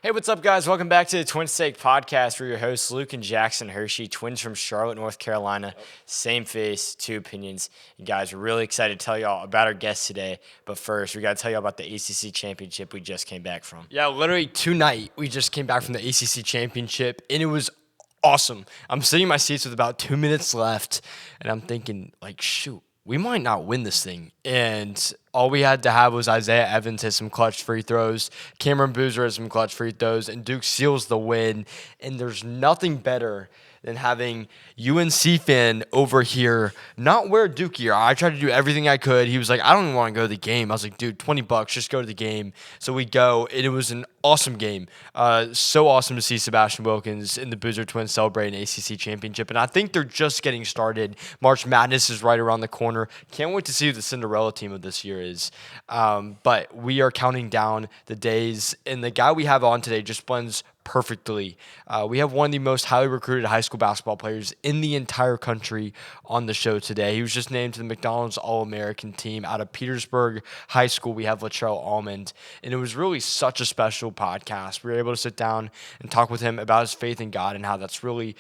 Hey, what's up, guys? Welcome back to the Twin Steak Podcast. We're your hosts, Luke and Jackson Hershey, twins from Charlotte, North Carolina. Same face, two opinions. And guys, we're really excited to tell y'all about our guest today. But first, we got to tell y'all about the ACC championship we just came back from. Yeah, literally tonight we just came back from the ACC championship, and it was awesome. I'm sitting in my seats with about 2 minutes left, and I'm thinking, like, shoot, we might not win this thing. And all we had to have was Isaiah Evans hit some clutch free throws, Cameron Boozer hit some clutch free throws, and Duke seals the win. And there's nothing better than having UNC fan over here not wear Duke gear. I tried to do everything I could. He was like, I don't even want to go to the game. I was like, dude, $20, just go to the game. So we go, and it was an awesome game. So awesome to see Sebastian Wilkins and the Boozer Twins celebrate an ACC championship. And I think they're just getting started. March Madness is right around the corner. Can't wait to see who the Cinderella team of this year is. But we are counting down the days, and the guy we have on today just blends perfectly. We have one of the most highly recruited high school basketball players in the entire country on the show today. He was just named to the McDonald's All-American team out of Petersburg High School. We have Latrell Allmond, and it was really such a special podcast. We were able to sit down and talk with him about his faith in God and how that's really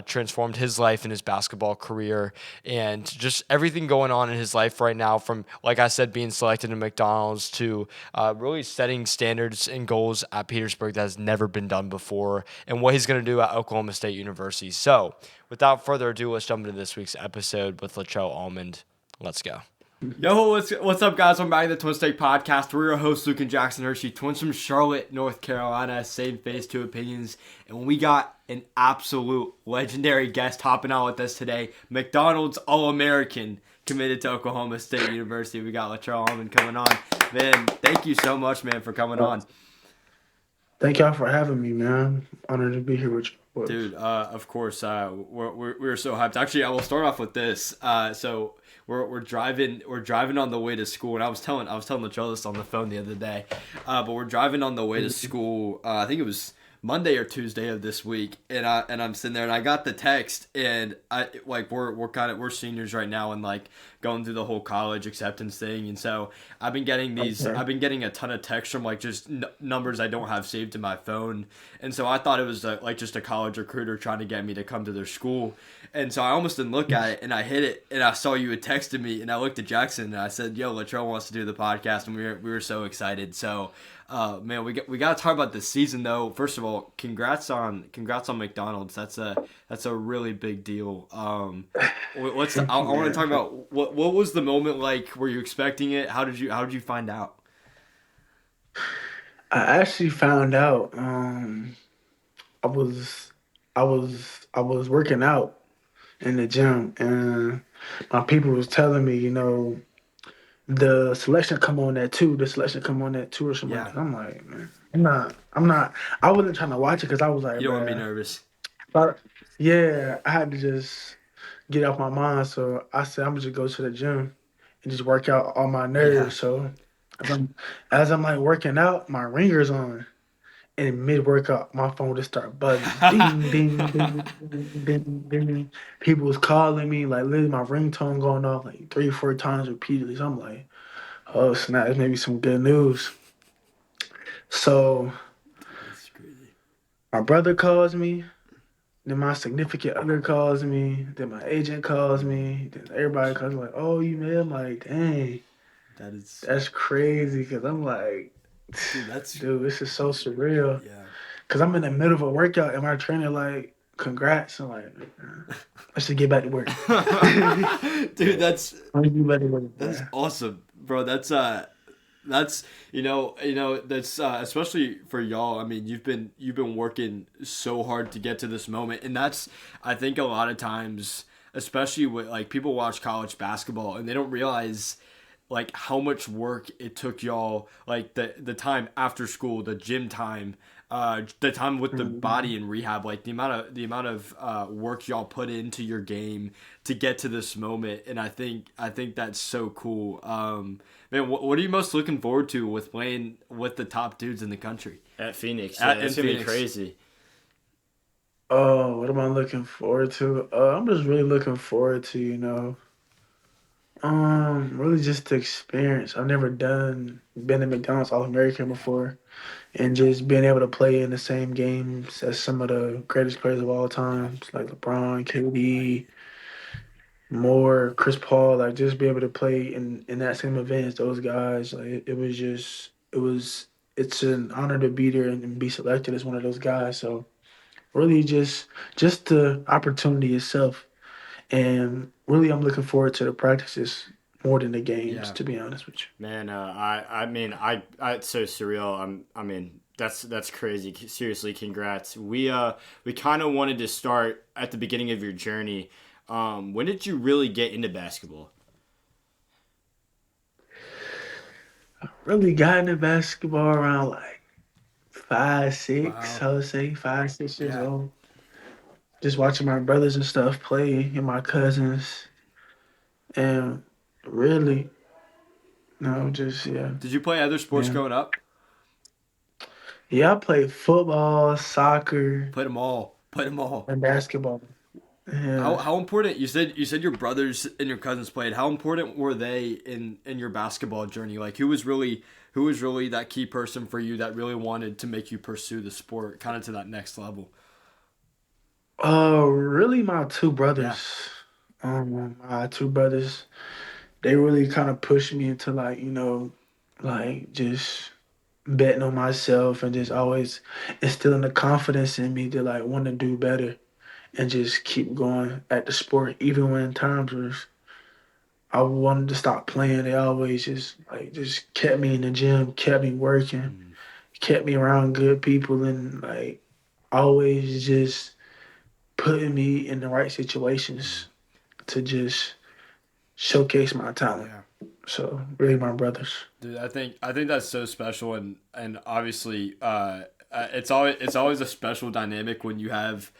transformed his life and his basketball career, and just everything going on in his life right now, from, like I said, being selected in McDonald's to really setting standards and goals at Petersburg that has never been done before, and what he's going to do at Oklahoma State University. So, without further ado, let's jump into this week's episode with Latrell Allmond. Let's go. Yo, what's up, guys? I'm back at the Twin Steak Podcast. We're your hosts, Luke and Jackson Hershey, twins from Charlotte, North Carolina. Same face, two opinions. And we got an absolute legendary guest hopping on with us today. McDonald's All-American, committed to Oklahoma State University. We got Latrell Allmond coming on. Man, thank you so much, man, for coming on. Thank y'all for having me, man. Honored to be here with you. Boys. Dude, of course, we're so hyped. Actually, I will start off with this. So we're driving on the way to school, and I was telling Latrell this on the phone the other day. But we're driving on the way to school. I think it was Monday or Tuesday of this week, and I'm sitting there, and I got the text, and we're seniors right now, and like going through the whole college acceptance thing, and so I've been getting a ton of texts from like just numbers I don't have saved in my phone, and so I thought it was just a college recruiter trying to get me to come to their school, and so I almost didn't look at it, and I hit it, and I saw you had texted me, and I looked at Jackson, and I said, "Yo, Latrell wants to do the podcast," and we were so excited. So, man, we got to talk about this season though. First of all, congrats on McDonald's. That's a really big deal. I want to talk about what was the moment like? Were you expecting it? How did you find out? I actually found out. I was working out in the gym, and my people was telling me, the selection come on at 2. The selection come on at 2 or something. Yeah. I'm like, man, I'm not. I wasn't trying to watch it because I was like, You don't want to be man, nervous. But yeah, I had to just get off my mind. So I said, I'm gonna just go to the gym and just work out all my nerves. Yeah. So as I'm like working out, my ringer's on. And mid workout, my phone just start buzzing. Ding, ding, ding, ding, ding, ding. People was calling me, like literally my ringtone going off like 3 or 4 times repeatedly. So I'm like, oh snap, it's maybe some good news. So That's crazy. my brother calls me, then my significant other calls me, then my agent calls me, then everybody calls me like, oh, you man, I'm like, dang, that's crazy. Cause I'm like, dude, this is so surreal. Yeah. Cause I'm in the middle of a workout and my trainer like, congrats. I'm like, let's just get back to work. Dude, that's Let's get back to work. That's man. awesome, bro. That's that's especially for y'all. I mean, you've been working so hard to get to this moment, and that's, I think, a lot of times, especially with like people watch college basketball and they don't realize like how much work it took y'all, like the time after school, the gym time, the time with the body in rehab, like the amount of work y'all put into your game to get to this moment. And I think that's so cool. Man, what are you most looking forward to with playing with the top dudes in the country At Phoenix. At- It's in going to be Phoenix. crazy. Oh, what am I looking forward to? I'm just really looking forward to, really just the experience. I've never been to McDonald's All American before. and just being able to play in the same games as some of the greatest players of all Yeah. time, like LeBron, KD, Moore, Chris Paul, like just be able to play in that same event as those guys. Like it was just it's an honor to be there and be selected as one of those guys. So really just the opportunity itself. And really I'm looking forward to the practices more than the games, Yeah. to be honest with you. Man, it's so surreal. I mean, that's crazy. Seriously, congrats. We kind of wanted to start at the beginning of your journey. When did you really get into basketball? Really got into basketball around like five, six, Wow. I would say 5, 6 years Yeah. old. Just watching my brothers and stuff play and my cousins. And really, no, just yeah. Did you play other sports Yeah. growing up? Yeah, I played football, soccer, Played them all. Played them all. and basketball. How Yeah. how important you said your brothers and your cousins played. How important were they in your basketball journey? Like who was really that key person for you that really wanted to make you pursue the sport kind of to that next level? Really my two Yeah. brothers. My two brothers, they really kind of pushed me into like, like just betting on myself and just always instilling the confidence in me to like want to do better and just keep going at the sport even when times was I wanted to stop playing. They always just kept me in the gym, kept me working, Mm, kept me around good people, and like always just putting me in the right mm. situations to just showcase my talent. Yeah. So really, my brothers. Dude, I think that's so special, and obviously, it's always a special dynamic when you have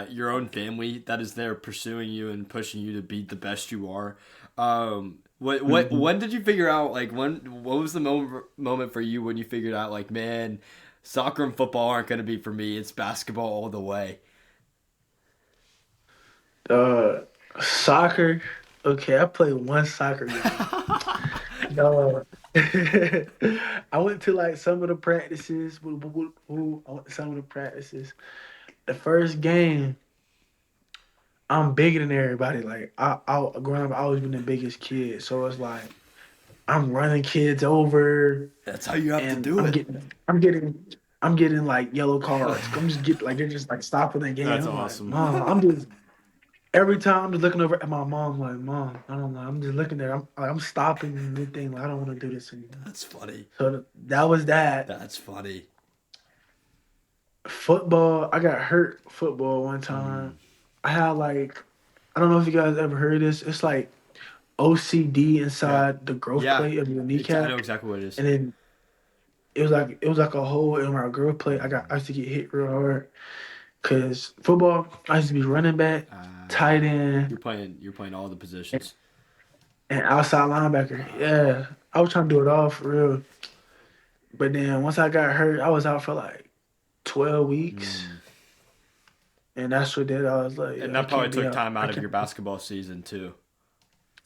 your own family that is there pursuing you and pushing you to be the best you are. Mhm. When did you figure out like what was the moment for you when you figured out like man, soccer and football aren't going to be for me. It's basketball all the way. Uh, Soccer. Okay, I played one soccer game. No. I went to like some of the practices. I went to some of the practices. The first game, I'm bigger than everybody. Like I growing up, I always been the biggest kid. So it's like I'm running kids over, That's how you have to and do it. I'm getting like yellow cards. I'm just get like they're just like stopping the game. That's I'm like, awesome. mom, I'm just every time I'm just looking over at my mom, like, mom, I don't know. I'm just looking there. I'm stopping the thing. Like, I don't want to do this anymore. That's funny. So that was that. That's funny. Football, I got hurt football one Mm. time. I had like, I don't know if you guys ever heard of this. It's like OCD Yeah. inside the growth Yeah. plate of your I know kneecap, exactly what it is. and then it was like a hole in my growth plate. I used to get hit real hard because football. I used to be running back, tight You're end, playing all the positions. and outside linebacker. Yeah, I was trying to do it all for real. But then once I got hurt, I was out for like 12 weeks, Mm. and that's what did. I was like, And I that probably can't be took out. time I out of can't. your basketball season too.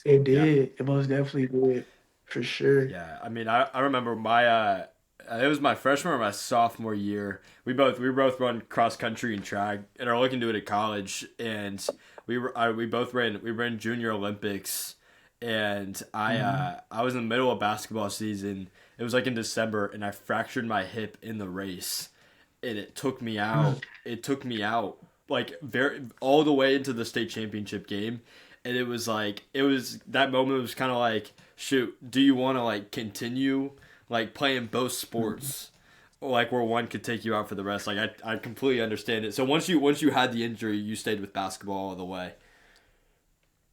It Yeah. did. It most definitely did, for sure. Yeah. I mean, I remember my it was my freshman or my sophomore year. We both run cross country and track and are looking to it at college. And we ran Junior Olympics. And Mhm. I was in the middle of basketball season. It was like in December, and I fractured my hip in the race, and it took me out. It took me out like very all the way into the state championship game, and it was that moment was kind of like shoot, do you want to like continue like playing both sports, or like where one could take you out for the rest? Like I completely understand it. So once you had the injury, you stayed with basketball all the way.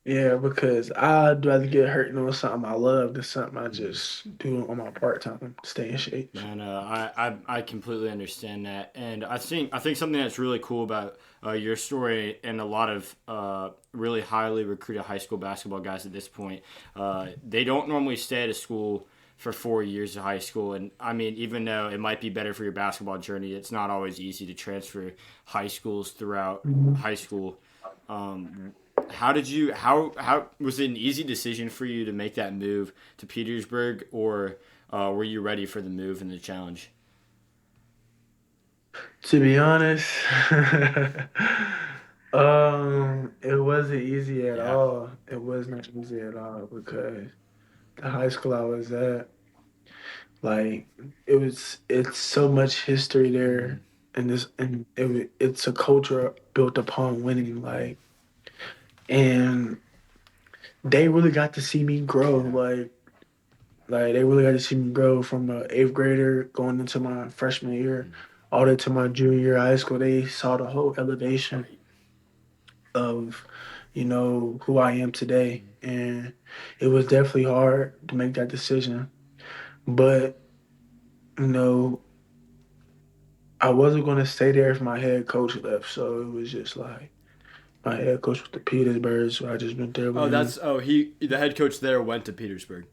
Yeah, because I'd rather get hurt doing something I love than something I Mm. just do on my part time, stay in shape. Man, I completely understand that, and I think something that's really cool about your story and a lot of really highly recruited high school basketball guys at this point, they don't normally stay at a school for 4 years of high school, and I mean, even though it might be better for your basketball journey, it's not always easy to transfer high schools throughout Mhm. high school. Um, how was it an easy decision for you to make that move to Petersburg, or were you ready for the move and the challenge? To be honest, it wasn't easy at Yeah. all. It was not easy at all because the high school I was at, like, it's so much history there, and it's a culture built upon winning, like, and they really got to see me grow, Yeah. like they really got to see me grow from a eighth grader going into my freshman year, all the way to my junior year of high school. They saw the whole elevation Right. of, who I am today. And it was definitely hard to make that decision. But, you know, I wasn't going to stay there if my head coach left. So it was just like my head coach was the Petersburg. So I just went there with Oh, him. he the head coach there went to Petersburg.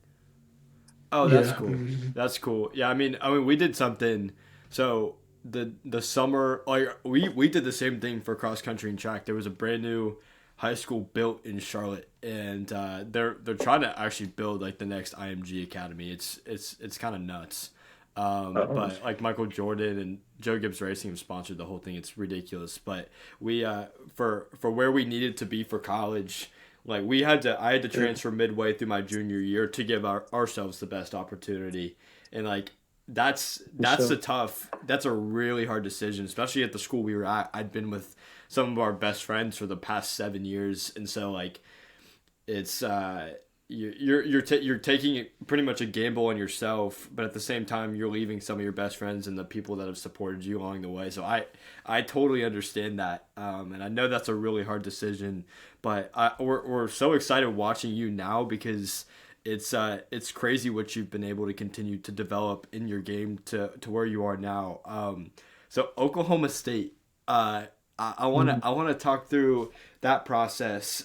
Oh, that's Yeah. cool. That's cool. Yeah, I mean, we did something. So the summer, like we did the same thing for cross country and track. There was a brand new high school built in Charlotte, and they're trying to actually build like the next IMG academy. It's kind of nuts. Uh, But like Michael Jordan and Joe Gibbs Racing have sponsored the whole thing. It's ridiculous. But we for where we needed to be for college, like I had to yeah, transfer midway through my junior year to give ourselves the best opportunity, and like so that's a really hard decision, especially at the school we were at. I'd been with some of our best friends for the past 7 years, and so like it's you're taking pretty much a gamble on yourself, but at the same time you're leaving some of your best friends and the people that have supported you along the way. So I totally understand that, and I know that's a really hard decision, but we're so excited watching you now because it's crazy what you've been able to continue to develop in your game to where you are now. So Oklahoma State. I want to talk through that process.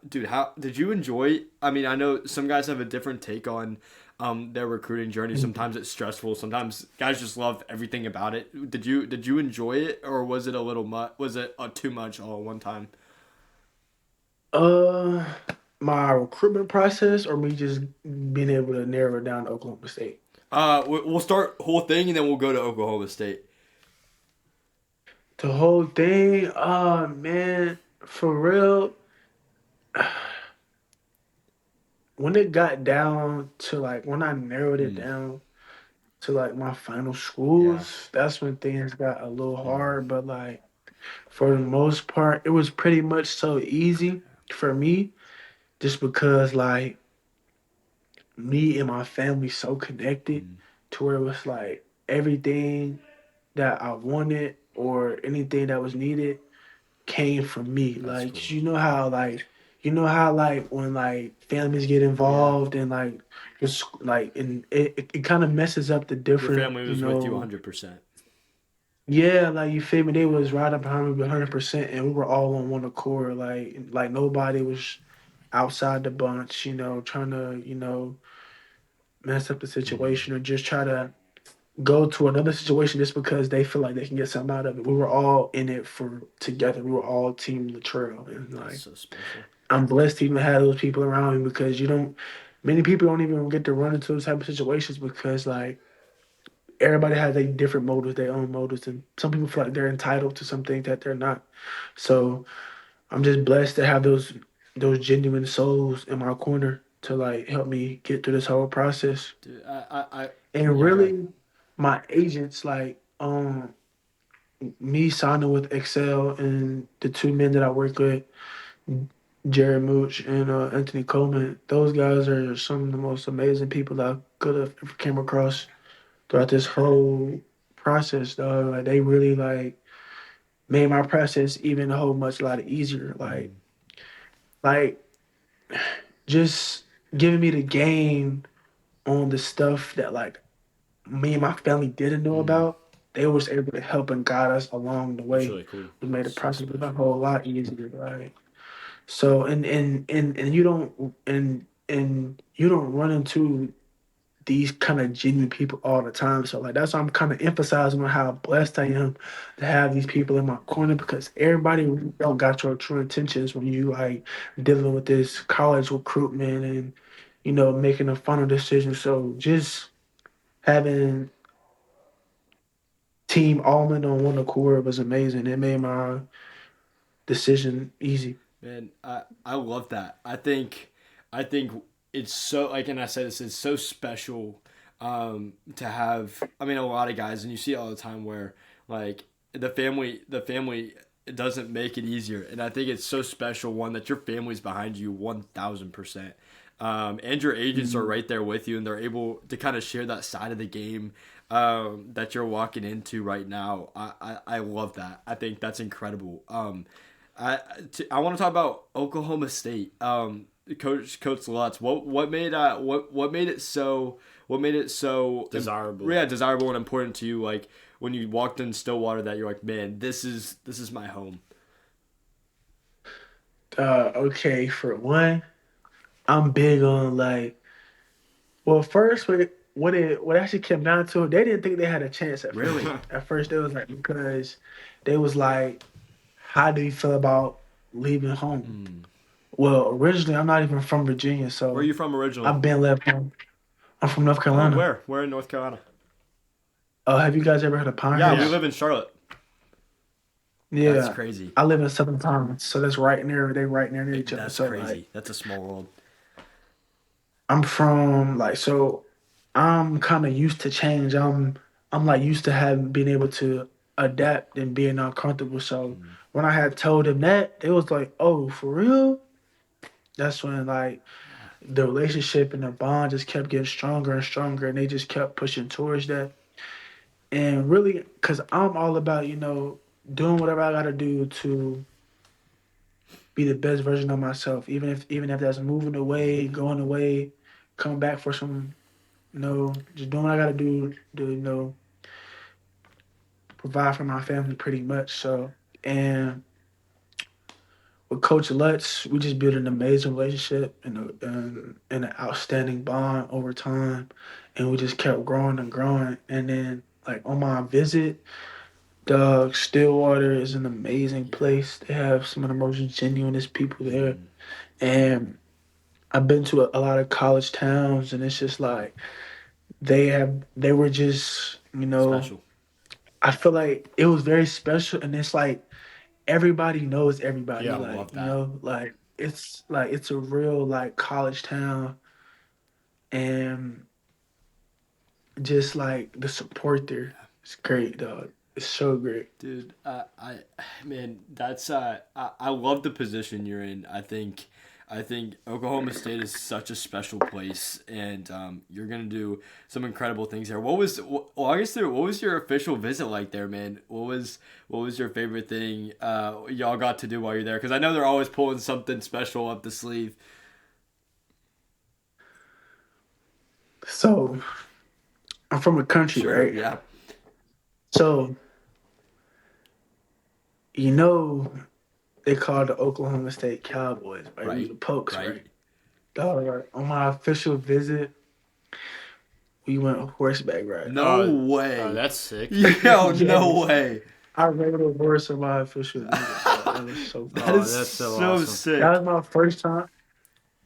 Dude, how did you enjoy? I mean, I know some guys have a different take on their recruiting journey. Sometimes it's stressful. Sometimes guys just love everything about it. Did you enjoy it, or was it a little much? Was it too much all at one time? uh my recruitment process or me just being able to narrow it down to Oklahoma State. We'll start whole thing and then we'll go to Oklahoma State. The whole thing, oh man, for real, when it got down to like when I narrowed it Mm, down to like my final yeah. schools, that's when things got a little hard. But like for the most part, it was pretty much so easy for me just because like me and my family so connected to where it was like everything that I wanted or anything that was needed came from me. That's cool. Like you know how when like families get Yeah. involved and like it's like and it kind of messes up the Your different, family was with you 100%. yeah, like you feel me, they was right up behind me 100% and we were all on one accord, like nobody was outside the bunch, trying to, mess up the situation or just try to go to another situation just because they feel like they can get something out of it. We were all in it for together. We were all Team Latrell, and That's like so special. I'm blessed to even have those people around me because many people don't even get to run into those type of situations because like everybody has a different motives, their own motives, and some people feel like they're entitled to some things that they're not. So I'm just blessed to have those genuine souls in my corner to like help me get through this whole process. Dude, And yeah, go ahead. really, my agents like me signing with Excel and the two men that I work with, Jared Mooch and Anthony Coleman, those guys are some of the most amazing people that I could have ever came across throughout this whole process. Though, like they really like made my process even a whole much a lot easier. Like just giving me the game on the stuff that like me and my family didn't know about. They was able to help and guide us along the That's way. really cool. It made the So process a special. whole lot easier, right? So and you don't run into these kind of genuine people all the time. So like that's why I'm kind of emphasizing on how blessed I am to have these people in my corner because everybody don't got your true intentions when you like dealing with this college recruitment and making a final decision. So just having Team Allman on one accord was amazing. It made my decision easy. Man, I love that. I think it's so like, and I said this, it's so special to have. I mean, a lot of guys, and you see it all the time where like the family doesn't make it easier, and I think it's so special one that your family's behind you 1,000%. And your agents are right there with you, and they're able to kind of share that side of the game that you're walking into right now. I love that. I think that's incredible. I want to talk about Oklahoma State. Coach Lutz. What made it so Desirable. yeah, desirable and important to you, like when you walked in Stillwater, that you're like, man, this is my home. Okay, for one, I'm big on like. Well, first, what actually came down to it, they didn't think they had a chance at Really? first. At first, they was like because they was like, how do you feel about leaving home? Well, originally, I'm not even from Virginia, Where are so you from originally? I've been left home. I'm from North Oh, Carolina. where? Where in North Carolina? Have you guys ever heard of Yeah, we Pinehurst? live in Charlotte. That's Yeah, crazy. I live in Southern Pines, so that's right near. They right near each other. That's So crazy. like, That's a small world. I'm from like so. I'm kind of used to change. I'm like used to having being able to adapt and being uncomfortable. So when I had told them that, it was like, oh, for real? That's when like the relationship and the bond just kept getting stronger and stronger, and they just kept pushing towards that. And really, cause I'm all about doing whatever I gotta do to be the best version of myself, even if that's moving away, going away, coming back for some, just doing what I gotta do to provide for my family pretty much. So, and with Coach Lutz, we just built an amazing relationship and an outstanding bond over time, and we just kept growing and growing. And then, like on my visit, Doug Stillwater is an amazing place. They have some of the most genuinest people there, and I've been to a lot of college towns, and it's just like they were just Special. I feel like it was very special, and it's like everybody knows everybody. Yeah, I love Like that. it's a real like college town, and just like the support there, it's great, dog. It's so great. Dude, man, that's I love the position you're in. I think Oklahoma State is such a special place, and you're gonna do some incredible things there. I guess what was your official visit like there, man? What was your favorite thing y'all got to do while you're there? Because I know they're always pulling something special up the sleeve. So I'm from the country, Sure. right? Yeah. So you know they call the Oklahoma State Cowboys, right? We Right. the Pokes, Right. right? Dog, right. On my official visit, we went horseback riding. No Oh, way. that's sick. Yo, no Yes. way. I rode a horse on my official visit. Dog. That was so That cool. is that's so so awesome. sick. That was my first time.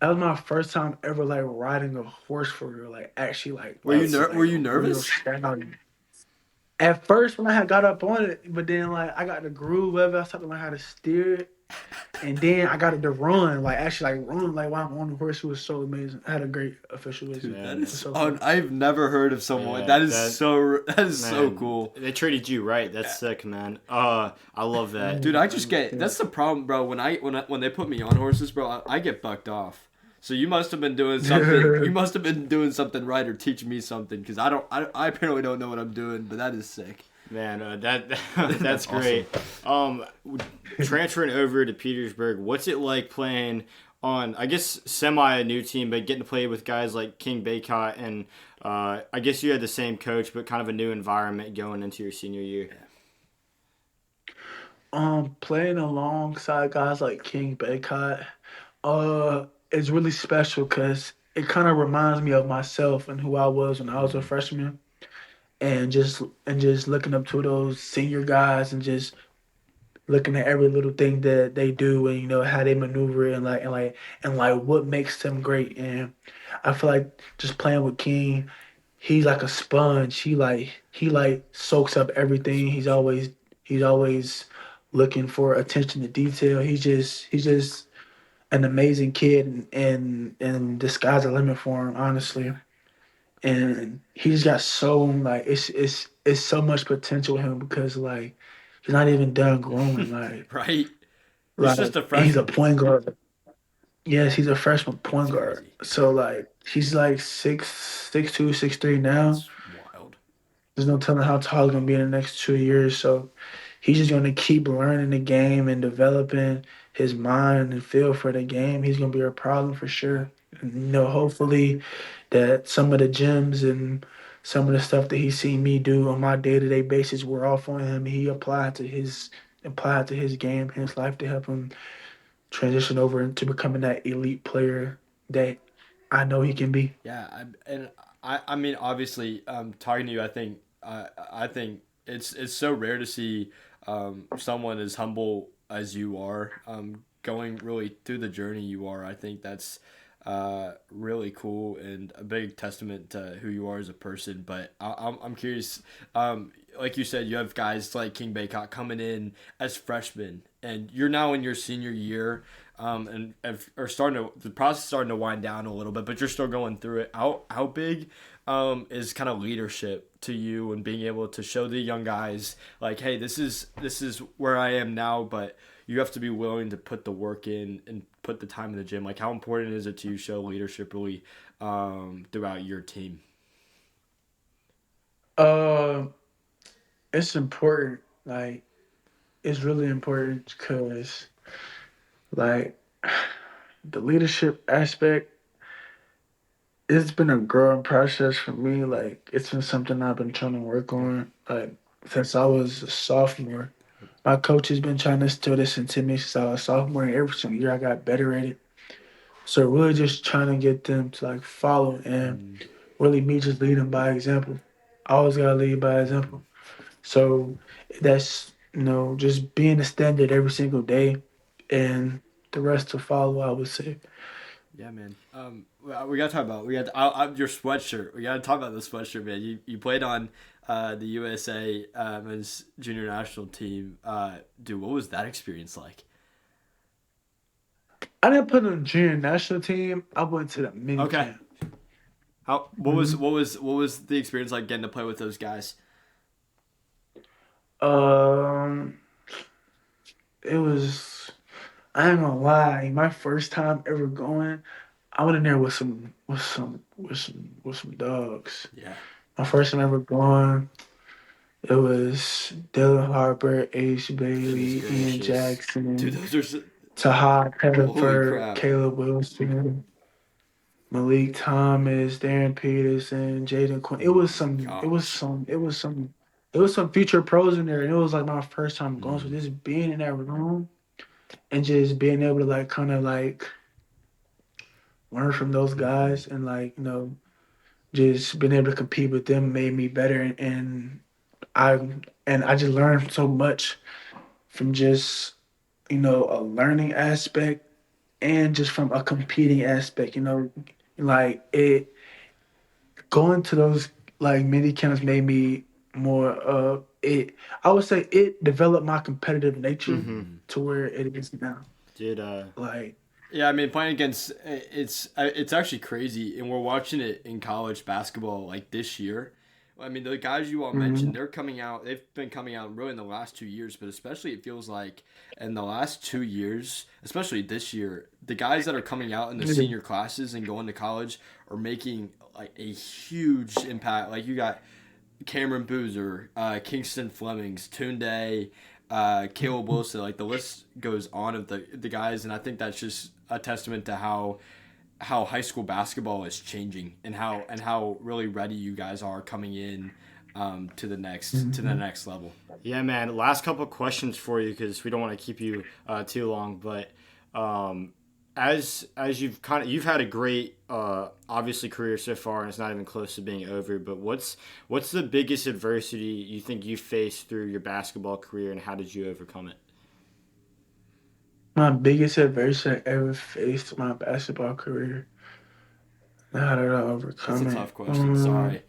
That was my first time ever like riding a horse for real. Like actually like Were you That's ner- like were you a real nervous? stallion. At first when I had got up on it, but then like I got the groove of it, I started to learn how to steer it. And then I got it to run, like actually like run like while I'm on the horse. It was so amazing. I had a great official visit. Dude, that It was is so fun. I've never heard of someone Yeah, that is that- so Man, cool. They treated you right. That's sick, man. I love that. Dude, I just get that's the problem, bro. When they put me on horses, bro, I get bucked off. So you must have been doing something. You must have been doing something right or teach me something, because I apparently don't know what I'm doing. But that is sick. Man, that's great. Transferring over to Petersburg, what's it like playing on, I guess, semi a new team, but getting to play with guys like King Baycott, and I guess you had the same coach, but kind of a new environment going into your senior year. Playing alongside guys like King Baycott, is really special because it kind of reminds me of myself and who I was when I was a freshman, and just looking up to those senior guys and just looking at every little thing that they do and how they maneuver and like what makes them great. And I feel like just playing with King, he's like a sponge. He like soaks up everything. He's always looking for attention to detail. He's just an amazing kid, and the sky's the limit for him, honestly. And he's got so like it's so much potential in him because like he's not even done growing. Like Right? He's like just a and he's a freshman. point guard. Yes, he's a freshman point That's guard. crazy. So like he's like 6'2", 6'3" now. That's wild. There's no telling how tall he's gonna be in the next 2 years. So he's just gonna keep learning the game and developing his mind and feel for the game. He's gonna be a problem for Yeah. sure. And, hopefully that some of the gems and some of the stuff that he's seen me do on my day to day basis were off on him. He applied to his game, his life to help him transition over into becoming that elite player that I know he can be. Yeah, I mean, obviously, talking to you, I think it's so rare to see someone as humble as you are, going really through the journey you are. I think that's really cool and a big testament to who you are as a person. But I'm curious, like you said, you have guys like King Baycott coming in as freshmen, and you're now in your senior year, are starting to the process is starting to wind down a little bit, but you're still going through it. How big is kind of leadership to you and being able to show the young guys like, hey, this is where I am now, but you have to be willing to put the work in and put the time in the gym. Like, how important is it to you show leadership really throughout your team? Uh, it's important. Like it's really important because like the leadership aspect, it's been a growing process for me. Like it's been something I've been trying to work on. Like since I was a sophomore, my coach has been trying to instill this into me since I was a sophomore. And every single year I got better at it. So really just trying to get them to like follow and really me just leading by example. I always gotta lead by example. So that's just being the standard every single day, and the rest to follow. I would say. Yeah, man. We gotta talk about your sweatshirt. We gotta talk about the sweatshirt, man. You played on the USA men's junior national team. Dude, what was that experience like? I didn't put on the junior national team. I went to the mini Okay. camp. How hmm what was the experience like getting to play with those guys? Um, it was. I ain't gonna lie. My first time ever going, I went in there with some dogs. Yeah. My first time ever going, it was Dylan Harper, Ace Goodness Bailey, Ian gracious. Dude, Jackson, those are Tahad holy Pettiford, crap. Caleb Wilson, Malik Thomas, Darren Peterson, Jaden Quinn. Oh my gosh. It was some future pros in there, and it was like my first time going. So Mm, just being in that room and just being able to like kind of like learn from those hmm. guys and like just being able to compete with them made me better, I I just learned so much from just a learning aspect and just from a competing aspect. Like it going to those like mini camps made me more it. I would say it developed my competitive nature Mm-hmm. Mm. to where it is now. Dude, Like Yeah, I mean, playing against it's actually crazy, and we're watching it in college basketball like this year. I mean, the guys you all mentioned, mhm. they're coming out. They've been coming out really in the last 2 years, but especially it feels like in the last 2 years, especially this year, the guys that are coming out in the senior classes and going to college are making like a huge impact. Like you got Cameron Boozer, Kingston Flemings, Tunde, Caleb Wilson. Like the list goes on of the guys, and I think that's just a testament to how high school basketball is changing and how really ready you guys are coming in to the Mhm. next level. yeah, man. Last couple of questions for you because we don't want to keep you too long. But um, as you've had a great obviously career so far, and it's not even close to being over. But what's the biggest adversity you think you faced through your basketball career, and how did you overcome it? My biggest adversity I ever faced in my basketball career. How did I That's a overcome it? tough question. Sorry.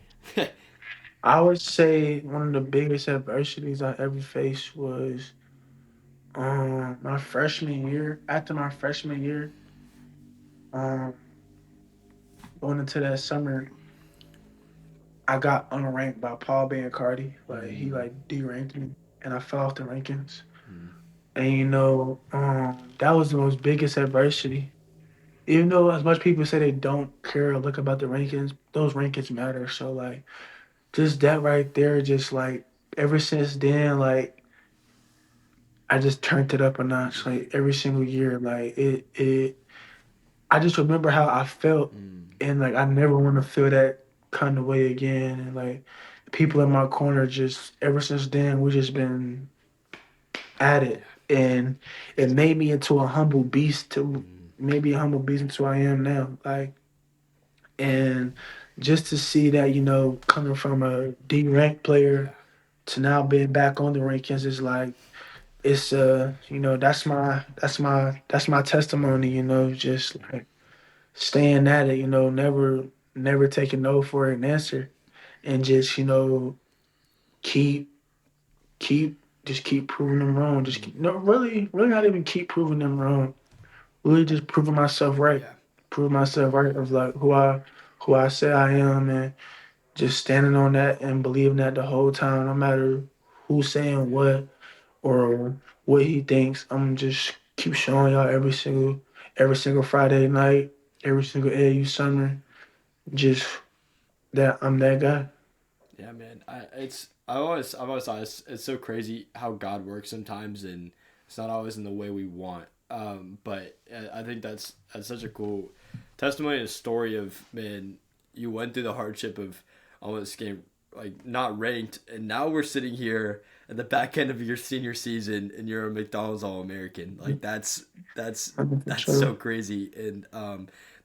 I would say one of the biggest adversities I ever faced was my freshman year. After my freshman year, um, going into that summer, I got unranked by Paul Cardi. Like he like deranked me, and I fell off the rankings. And that was the most biggest adversity. Even though as much people say they don't care or look about the rankings, those rankings matter. So like just that right there, just like ever since then, like I just turned it up a notch. Like every single year, like it. I just remember how I felt, and like I never want to feel that kind of way again. And like the people in my corner, just ever since then, we just been at it, and it made me into a humble beast to maybe a humble beast into I am now. Like, and just to see that, coming from a D rank player to now being back on the rankings is like it's that's my testimony, just like staying at it, never taking no for an answer, and just keep keep proving them wrong. Just no, really not even keep proving them wrong. Really just proving myself right. Proving myself right of like who I say I am, and just standing on that and believing that the whole time, no matter who's saying what or what he thinks. I'm just keep showing y'all every single Friday night, every single AU summer, just that I'm that guy. Yeah, man. I've always thought it's so crazy how God works sometimes, and it's not always in the way we want. But I think that's such a cool testimony and story of, man, you went through the hardship of almost getting like not ranked, and now we're sitting here at the back end of your senior season, and you're a McDonald's All American. Like that's For that's so sure. crazy, and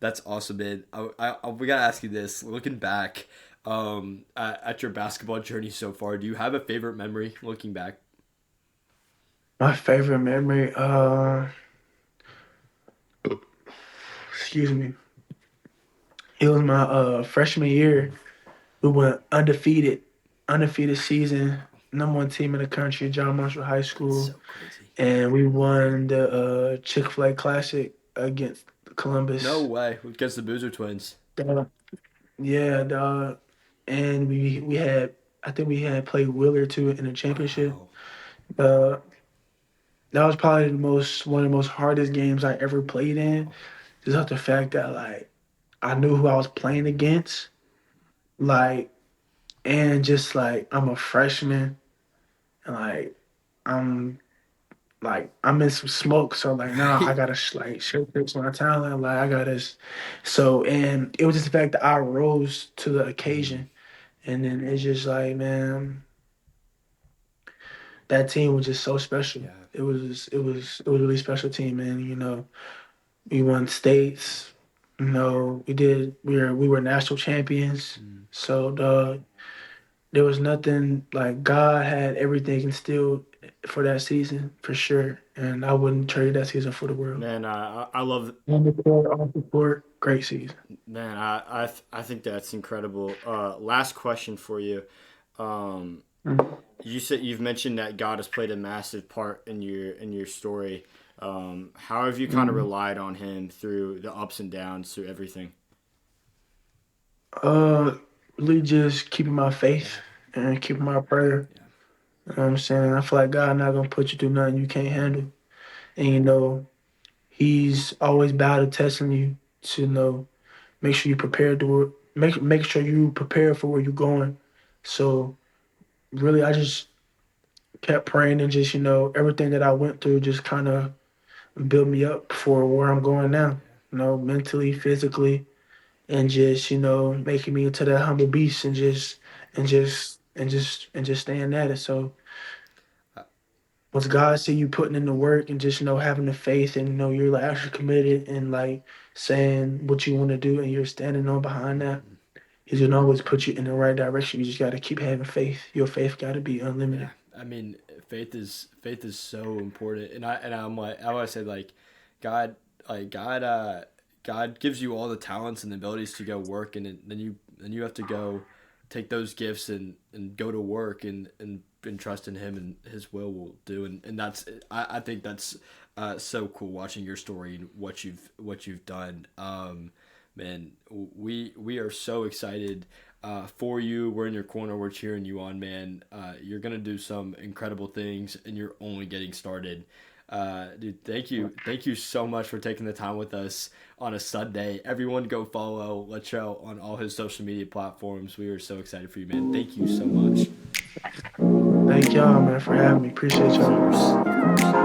that's awesome, man. We gotta ask you this. Looking back, at your basketball journey so far, do you have a favorite memory looking back? My favorite memory, excuse me, it was my freshman year. We went undefeated season, number one team in the country, John Marshall High That's School, so crazy. and we won the Chick-fil-A Classic against No Columbus. way. Against the Boozer twins. Dog. Yeah, dog. And we had I think we had played Willard too in the championship. Wow. Uh, that was probably one of the most hardest games I ever played in. Just off the fact that like I knew who I was playing against, like, and just like I'm a freshman, and I'm I'm in some smoke, so like now I Right. gotta like showcase my talent. Like I gotta, so and it was just the fact that I rose to the occasion, and then it's just like man, that team was just so special. Yeah. It was a really special team, man. We won states. We were national champions. So there was nothing like God had everything instilled for that season for sure, and I wouldn't trade that season for the world. Man, I love On the court, off the court, great season. man. I think that's incredible. Last question for you. Um, Mhm. you said you've mentioned that God has played a massive part in your story. How have you kind of Mhm. relied on Him through the ups and downs, through everything? Uh, really just keeping my faith and keeping my prayer. You know what I'm saying? I feel like God not gonna put you through nothing you can't handle. And He's always bound to testing you to make sure you prepare to make sure you prepare for where you're going. So really I just kept praying and just, everything that I went through just kinda built me up for where I'm going now. Mentally, physically, and just, making me into that humble beast and just staying at it. So once God see you putting in the work and just having the faith and you're like actually committed and like saying what you want to do and you're standing on behind that, He's gonna always put you in the right direction. You just gotta keep having faith. Your faith gotta be Yeah. unlimited. I mean, faith is so important, and I'm like, I always say like, God, God gives you all the talents and the abilities to go work, and then you have to go take those gifts and go to work and trust in him and his will do. And that's I think that's so cool watching your story and what you've done. Man, we are so excited for you. We're in your corner. We're cheering you on, man. You're gonna do some incredible things, and you're only getting started. Dude, thank you so much for taking the time with us on a Sunday. Everyone go follow Latrell on all his social media platforms. We are so excited for you, man. Thank you so much. Thank y'all, man, for having me. Appreciate y'all. Of course.